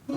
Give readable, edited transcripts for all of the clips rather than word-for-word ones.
Če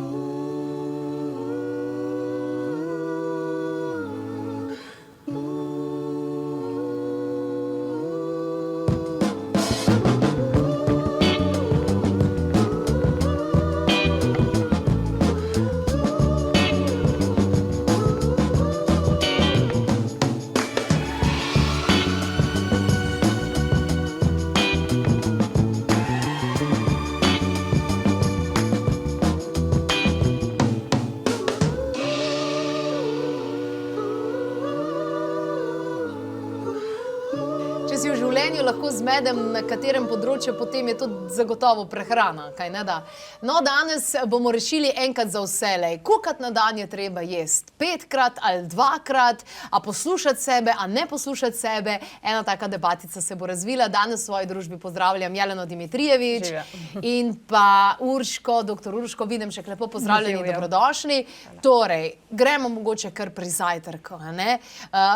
si v življenju lahko zmedem na katerem področju, potem je to zagotovo prehrana, kaj ne da? No, danes bomo rešili enkrat za vselej. Kolikrat na dan je treba jesti? 5-krat ali 2-krat? A poslušati sebe, a ne poslušati sebe? Ena taka debatica se bo razvila. Danes v svoji družbi pozdravljam Jeleno Dimitrijevič in pa Urško, dr. Urško Videmšek. Lepo pozdravljeni, dobrodošli. Torej, gremo mogoče kar pri zajtrku, ne?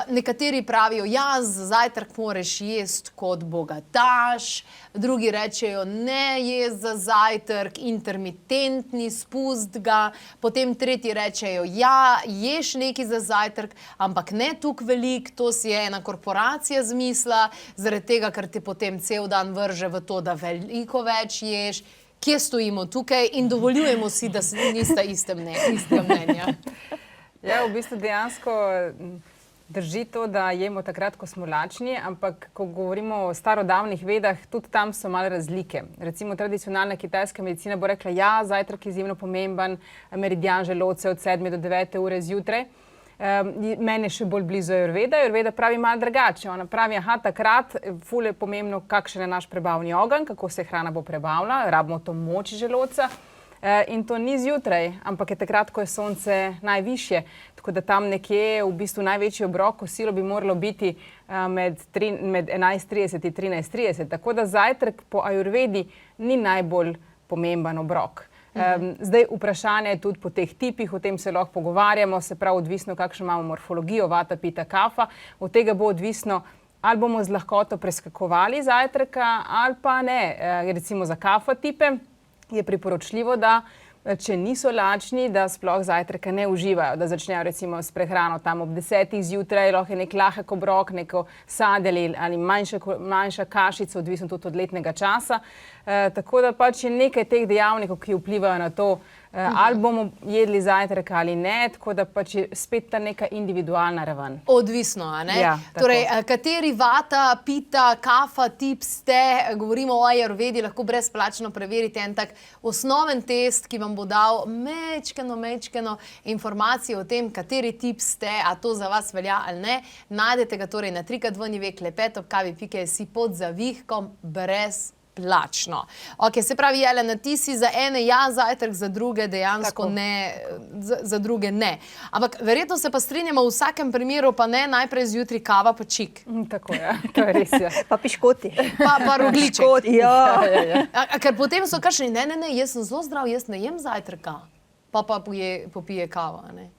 Nekateri pravijo, ja, za zajtrk moraš jesti kot bogataš, drugi rečejo, ne jesti za zajtrk, intermitentni, spust ga, potem tretji rečejo, ja, ješ nekaj za zajtrk, ampak ne toliko veliko, to si je ena korporacija zmisla, zaradi tega, ker ti potem cel dan vrže v to, da veliko več ješ. Kje stojimo tukaj in dovoljujemo si, da nista istega mnenja? Ja, v bistvu dejansko drži to, da jemo takrat, ko smo lačni, ampak ko govorimo o starodavnih vedah, tudi tam so malo razlike. Recimo tradicionalna kitajska medicina bo rekla, ja, zajtrk je izjemno pomemben, meridian želodca od 7 do 9 ure zjutraj. Meni je še bolj blizu Ajurveda. Ajurveda pravi malo drugače. Ona pravi, aha, takrat ful je pomembno, kakšen je naš prebavni ogenj, kako se hrana bo prebavila, rabimo to moč želodca. In to ni zjutraj, ampak je takrat, ko je sonce najvišje. Tako da tam nekje v bistvu največji obrok kosilo bi moralo biti med 11:30 in 13:30. Tako da zajtrk po Ajurvedi ni najbolj pomemben obrok. Zdaj vprašanje je tudi po teh tipih, o tem se lahko pogovarjamo, se pravi odvisno, kakšno imamo morfologijo, vata, pita, kafa. Od tega bo odvisno, ali bomo z lahkoto preskakovali zajtrka ali pa ne. Recimo za kafa tipe je priporočljivo, da če niso lačni, da sploh zajtrka ne uživajo, da začnejo recimo s prehrano tam ob 10 zjutraj, lahko je nek lahek obrok, neko sadje ali manjša kašica, odvisno tudi od letnega časa. Tako da pač je nekaj teh dejavnikov, ki vplivajo na to, ali bomo jedli zajtrk ali ne, tako da pač je spet ta neka individualna raven. Odvisno, a ne? Ja, torej, kateri vata, pita, kafa, tip ste, govorimo o Ajurvedi, lahko brezplačno preverite en tak osnoven test, ki vam bo dal mečkeno informacije o tem, kateri tip ste, a to za vas velja ali ne. Najdete ga torej na www.klepet@kavi.si pod zavihkom brez plačno. Ok, se pravi, Jelena, ti si za ene ja zajtrk, za druge dejansko ne, za druge ne. Ampak verjetno se pa strinjamo v vsakem primeru, pa ne najprej zjutraj kava pa čik. Tako je, to je res. Pa piškoti. Pa rogliček. Piškoti, ja. Ker potem so kakšni, ne, jaz sem zelo zdrav, jaz ne jem zajtrka. Pa popije kavo, ne?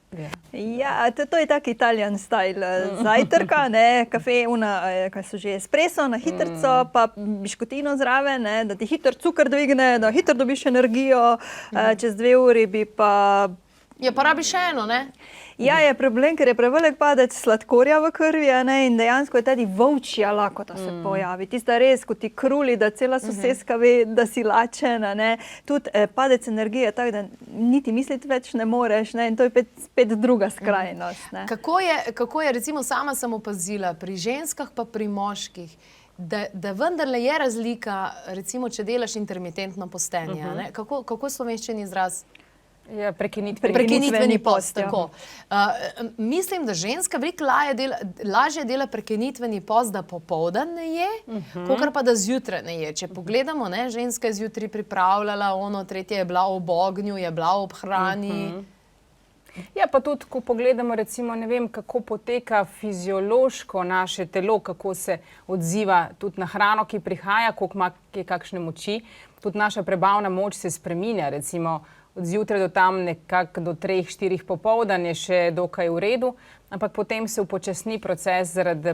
Ja, to je tak Italian style zajtrka, ne, kafe, kaj so že, espresso na hitrco, pa biškotino zraven, ne, da ti hitro cukor dvigne, da hitro dobiš energijo, čez 2 uri bi pa... Ja, pa rabi še eno, ne? Ja, je problem, ker je prevelik padec sladkorja v krvi, ne, in dejansko je tudi volčja lakota se pojavi. Tista res, ko ti kruli, da cela soseska ve, da si lačen, ne. Tudi padec energije, tako da niti misliti več ne moreš, ne, in to je spet druga skrajnost, ne. Kako je, recimo sama sem opazila, pri ženskah pa pri moških, da vendarle je razlika, recimo, če delaš intermitentno postenje, ne. Kako je slovenščini izraz? Ja, prekinitveni post, tako. Mislim, da ženska veliko lažje dela prekinitveni post, da popoldan ne je, kakor pa da zjutraj ne je. Če pogledamo, ne, ženska je zjutraj pripravljala, tretje je bila ob ognju, je bila ob hrani. Ja, pa tudi, ko pogledamo, recimo, ne vem, kako poteka fiziološko naše telo, kako se odziva tudi na hrano, ki prihaja, koliko ima kakšne moči. Tudi naša prebavna moč se spreminja, recimo, od zjutraj do tam nekako do 3-4 popoldan je še dokaj v redu, ampak potem se upočasni proces zaradi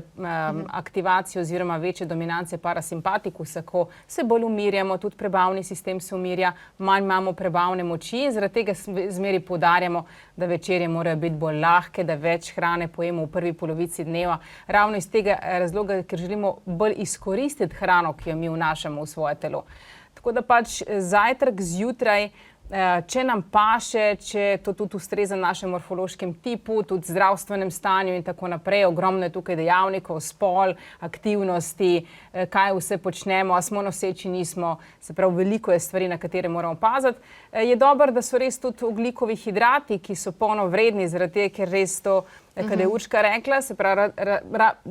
aktivacije oziroma večje dominance parasimpatikusa, ko se bolj umirjamo, tudi prebavni sistem se umirja, manj imamo prebavne moči in zaradi tega zmeri poudarjamo, da večerje morajo biti bolj lahke, da več hrane pojemo v prvi polovici dneva. Ravno iz tega razloga, ker želimo bolj izkoristiti hrano, ki jo mi vnašamo v svoje telo. Tako da pač zajtrk zjutraj, če nam paše, če to tudi ustreza našemu morfološkem tipu, tudi zdravstvenem stanju in tako naprej, ogromno je tukaj dejavnikov, spol, aktivnosti, kaj vse počnemo, a smo noseči, nismo, se pravi, veliko je stvari, na katere moramo paziti. Je dobro, da so res tudi ogljikovi hidrati, ki so polnovredni, zaradi tega, ker res to, kad je Urška rekla, se pravi,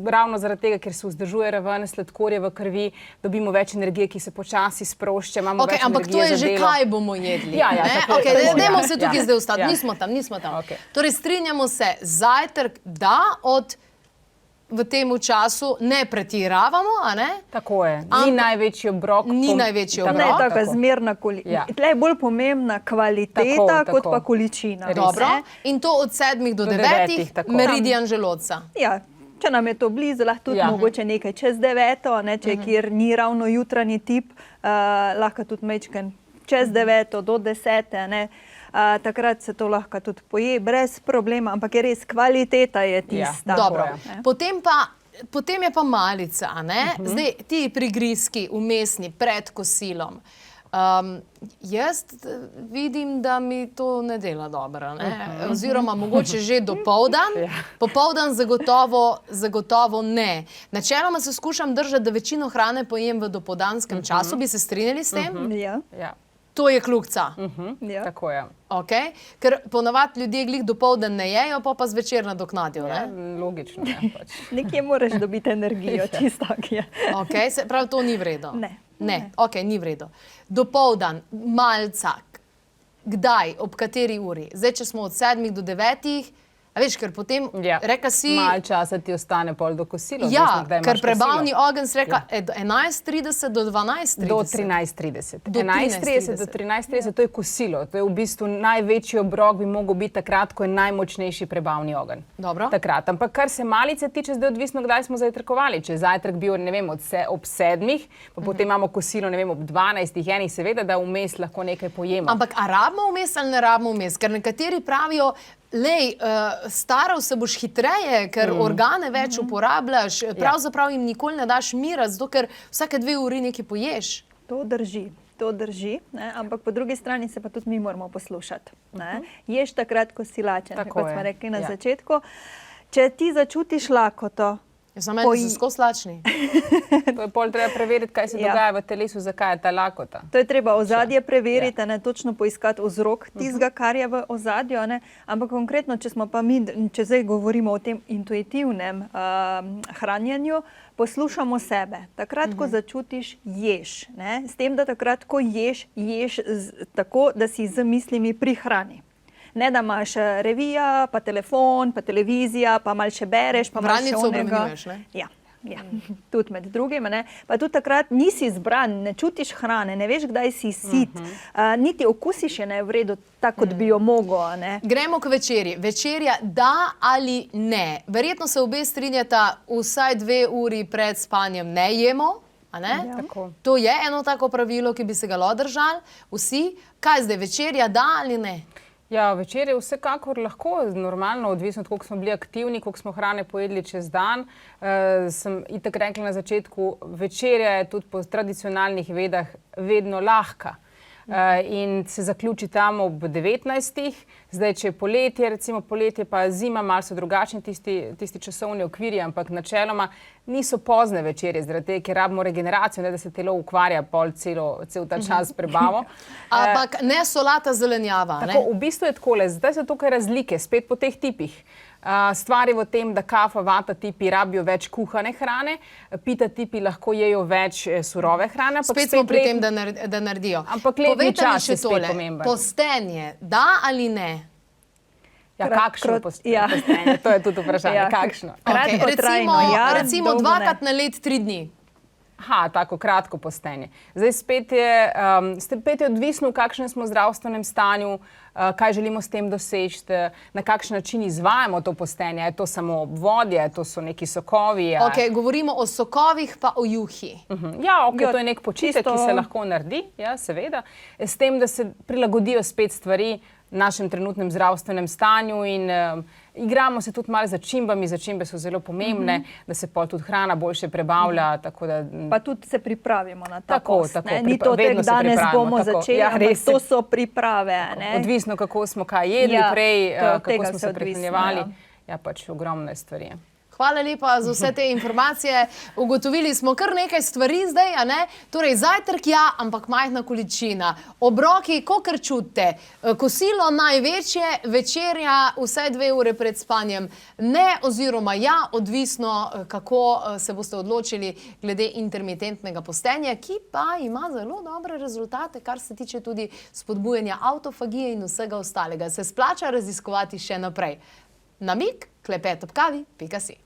ravno zaradi tega, ker se vzdržuje raven sladkorja v krvi, dobimo več energije, ki se počasi sprošča, imamo več ampak to energije je za že delo. kaj bomo jedli. Ja, tako je. Dajmo se tukaj zdaj ustati, Ja. nismo tam. Okay. Torej, strinjamo se, zajtrk da, v tem času ne pretiravamo, a ne? Tako je. Ni največji obrok. Ni največji obrok. Ne, Tako, taka zmerna količina. Ja. Tle je bolj pomembna kvaliteta Tako. kot pa količina. Dobro. Ne? In to od 7 do Do 9, devetih, tako. meridian želodca. Ja, če nam je to blizu, lahko tudi Ja. mogoče nekaj čez 9, ne, če kjer ni ravno jutranji tip, lahko tudi mečken čez 9 do 10, ne. Takrat se to lahko tudi poje brez problema, ampak je res kvaliteta je tista. Dobro. je. Potem je pa malica, a ne? Zdaj, ti prigrizki vmesni pred kosilom. Jaz vidim, da mi to ne dela dobro, ne? Oziroma mogoče že dopoldan, popoldan zagotovo ne. Načeloma se skušam držati, da večino hrane pojem v dopoldanskem času, bi se strinjali s tem? Ja, Ja. To je kljukica. ja. Tako je. Okay? Ker ponavadi ljudje glih dopoldan ne jejo, pa zvečer nadoknadijo. Ja, Ne? logično je pač. Nekje moraš dobiti energijo, čisto tak je. Okay? Se pravi, to ni v redu. Ne. Okay, ni v redu. Dopoldan, malca, kdaj, ob kateri uri? Zdaj, če smo od 7 do 9, a veš, ker potem, rekla si... Malo časa ti ostane pol do kosila. Ja, odvisno, kdaj ker imaš prebavni kosilo. ogenj si rekla 11:30 do 12:30. Do 13:30. Do 11:30 do 13:30, to je kosilo. To je v bistvu največji obrok, bi mogel biti takrat, ko je najmočnejši prebavni ogenj. Dobro. Takrat. Ampak kar se malice tiče, zdaj odvisno, kdaj smo zajtrkovali. Če je zajtrk bil, ne vem, ob 7, pa potem imamo kosilo, ne vem, ob 12, enih seveda, da vmes lahko nekaj pojemo. Ampak a rabimo vmes ali ne rabimo vmes? Ker nekateri pravijo, lej, staral se boš hitreje, ker organe več uporabljaš, pravzaprav jim nikoli ne daš mira, zato ker vsake 2 uri nekaj poješ. To drži, ne? Ampak po drugi strani se pa tudi mi moramo poslušati. Ne? Ješ takrat, ko si lačen, Tako kot je. smo rekli na Ja. začetku. Če ti začutiš lakoto, Jaz meni so skozi lačni. To je pol treba preveriti, kaj se Ja. dogaja v telesu, zakaj je ta lakota. to je treba ozadje preveriti, ne točno poiskati vzrok tistega, kar je v ozadju. Ne? Ampak konkretno, če smo pa mi, če zdaj govorimo o tem intuitivnem hranjenju, poslušamo sebe. Takrat, ko začutiš, ješ. Ne? S tem, da takrat, ko ješ tako, da si z mislimi pri hrani. Ne, da imaš revija, pa telefon, pa televizija, pa malo še bereš, pa malo še Bralnico onega. obremenjuješ, ne? Ja. Tudi med drugim. Ne? Pa tudi takrat nisi zbran, ne čutiš hrane, ne veš, kdaj si sit, niti okusiš je ne v redu, tako kot bi jo mogel. Ne? Gremo k večerji. Večerja da ali ne? Verjetno se obe strinjata, vsaj 2 uri pred spanjem ne jemo. A ne? Ja. Tako. To je eno tako pravilo, ki bi se ga lahko držali. Vsi, kaj zdaj, večerja da ali ne? Ja, večer je vsekakor lahko, normalno, odvisno od koliko smo bili aktivni, koliko smo hrane pojedli čez dan. Sem itak rekla na začetku, večerja je tudi po tradicionalnih vedah vedno lahka. In se zaključi tam ob 19. Zdaj, če je poletje, recimo poletje pa zima, malo so drugačni tisti časovni okviri, ampak načeloma niso pozne večerje, zaradi tega, ker rabimo regeneracijo, ne da se telo ukvarja pol cel ta čas prebavo. Ampak ne solata, zelenjava. Tako, Ne? v bistvu je takole, zdaj so tukaj razlike, spet po teh tipih. Stvar je v tem, da kafa, vata tipi rabijo več kuhane hrane, pita tipi lahko jejo več surove hrane. Spet smo pri tem, da naredijo. Ampak letni Povejte mi čas še je spet tole, pomemben. postenje, da ali ne? Ja, Krat- kakšno krat- ja. To je tudi vprašanje, Ja. kakšno. Kratko, Okej, trajno, ja, recimo dolgo ne. 2-krat na let 3 dni. Tako kratko postenje. Zdaj spet je odvisno, v kakšnem smo zdravstvenem stanju, kaj želimo s tem doseči, na kakšen način izvajamo to postenje. Je to samo obvodje, to so neki sokovi. Okay, govorimo o sokovih pa o juhi. To je nek počitek, ki se lahko naredi, seveda, s tem, da se prilagodijo spet stvari našem trenutnem zdravstvenem stanju in igramo se tudi malo za čimbami, začimbe so zelo pomembne, da se pol tudi hrana boljše prebavlja. Pa tudi se pripravimo na ta post. Ni to tek, danes bomo začeli, ampak to so priprave. Odvisno, kako smo kaj jedli prej, kako smo se prehranjevali. Pač ogromne stvari. Hvala lepa za vse te informacije. Ugotovili smo kar nekaj stvari zdaj, a ne? Torej, zajtrk ampak majhna količina. Obroki, kakor čutite. Kosilo največje, večerja vsaj 2 ure pred spanjem. Ne oziroma odvisno, kako se boste odločili glede intermitentnega postenja, ki pa ima zelo dobre rezultate, kar se tiče tudi spodbujanja avtofagije in vsega ostalega. Se splača raziskovati še naprej. Namig, klepet ob kavi.si.